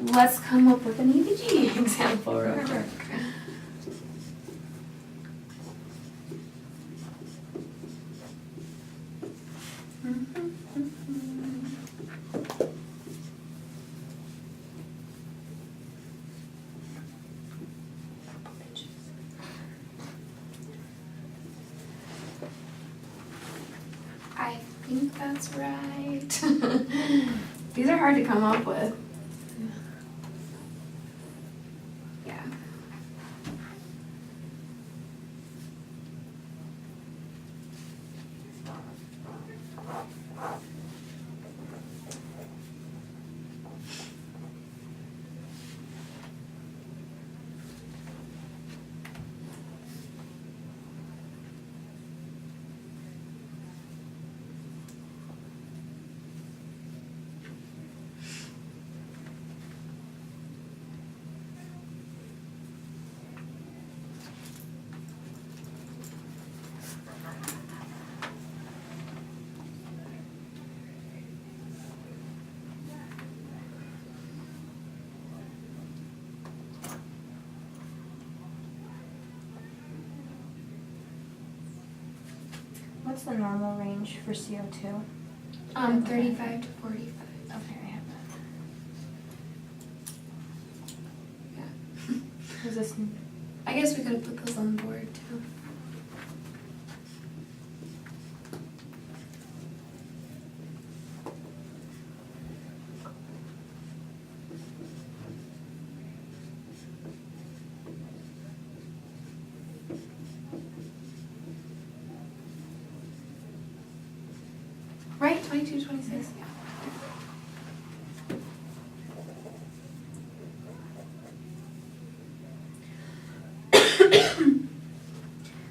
let's come up with an ABG example real quick. I think that's right. These are hard to come up with. Yeah. What's the normal range for CO2? 35 to 45. Okay, I have that. Yeah. Is this? I guess we could have put those on the board too. Right, 22, 26, yeah.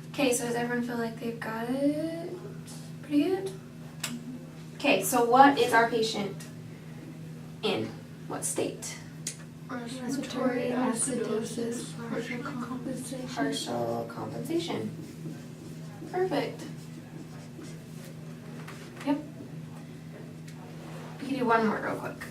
Okay, so does everyone feel like they've got it pretty good? Okay, so what is our patient in? What state? Respiratory Acidosis, partial compensation. Partial compensation. Perfect. Yep. We can do one more real quick.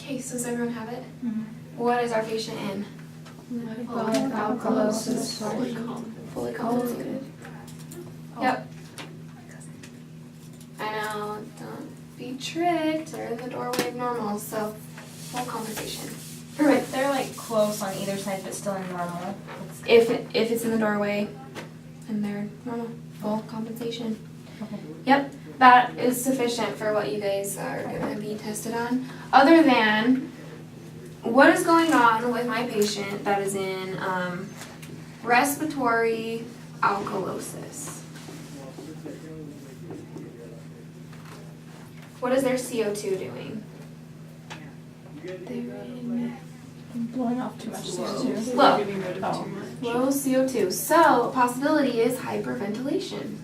Okay, so does everyone have it? Mm-hmm. What is our patient in? Hyperventilation, alkalosis, Fully compensated. Yep. I know, don't be tricked. They're in the doorway of normal, so full compensation. Perfect. They're like close on either side, but still in normal. If it's in the doorway, and they're normal, full compensation. Okay. Yep, that is sufficient for what you guys are going to be tested on. Other than, what is going on with my patient that is in respiratory alkalosis? What is their CO2 doing? Blowing off too much CO2. Low. Getting rid of Oh. too much. Low CO2. So, a possibility is hyperventilation.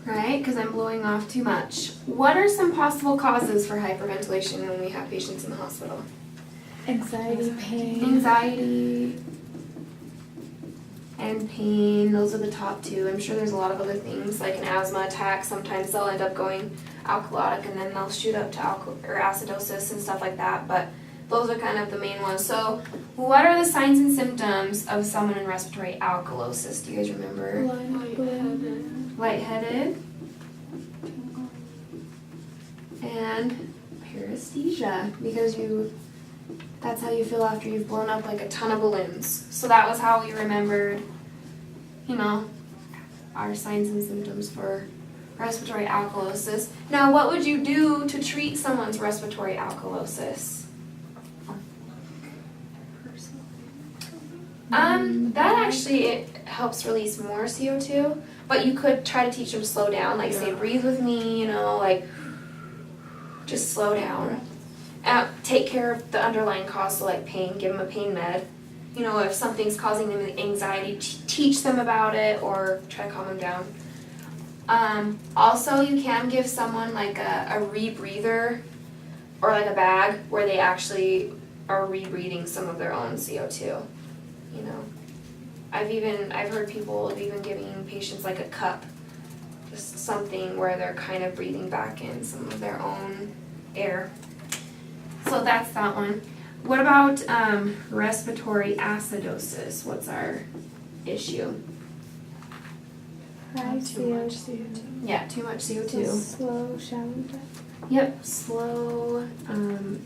Right? Because I'm blowing off too much. What are some possible causes for hyperventilation when we have patients in the hospital? Anxiety, pain. Anxiety and pain, those are the top two. I'm sure there's a lot of other things, like an asthma attack. Sometimes they'll end up going alkalotic and then they'll shoot up to acidosis and stuff like that, but those are kind of the main ones. So what are the signs and symptoms of someone in respiratory alkalosis? Do you guys remember? Lightheaded. Lightheaded and paresthesia, because that's how you feel after you've blown up like a ton of balloons. So that was how we remembered, our signs and symptoms for respiratory alkalosis. Now, what would you do to treat someone's respiratory alkalosis? That actually it helps release more CO2, but you could try to teach them to slow down, like say breathe with me, like just slow down. Take care of the underlying cause, so like pain, give them a pain med. If something's causing them anxiety, teach them about it or try to calm them down. Also, you can give someone like a rebreather or like a bag where they actually are rebreathing some of their own CO2. I've heard people even giving patients like a cup, just something where they're kind of breathing back in some of their own air. So that's that one. What about respiratory acidosis? What's our issue? High CO2. Yeah, too much So CO2. slow, shallow breath. Yep, slow,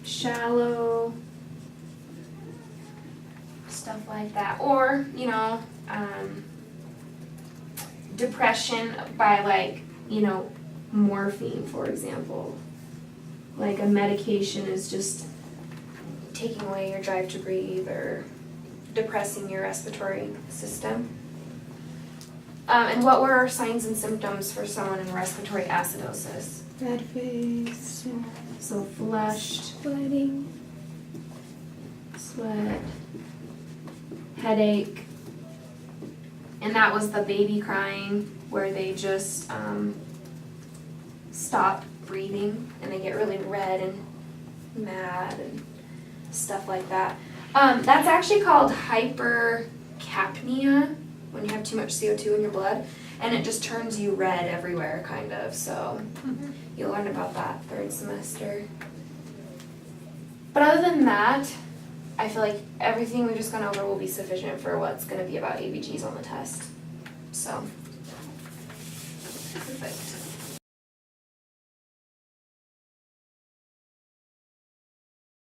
shallow, stuff like that. Or, depression by morphine, for example. Like a medication is just taking away your drive to breathe or depressing your respiratory system. And what were our signs and symptoms for someone in respiratory acidosis? Red face. So flushed, Sweating. sweat, headache, and that was the baby crying where they just stop breathing and they get really red and mad and stuff like that. That's actually called hypercapnia, when you have too much CO2 in your blood, and it just turns you red everywhere, kind of. So you'll learn about that third semester. But other than that, I feel like everything we've just gone over will be sufficient for what's going to be about ABGs on the test. So, perfect.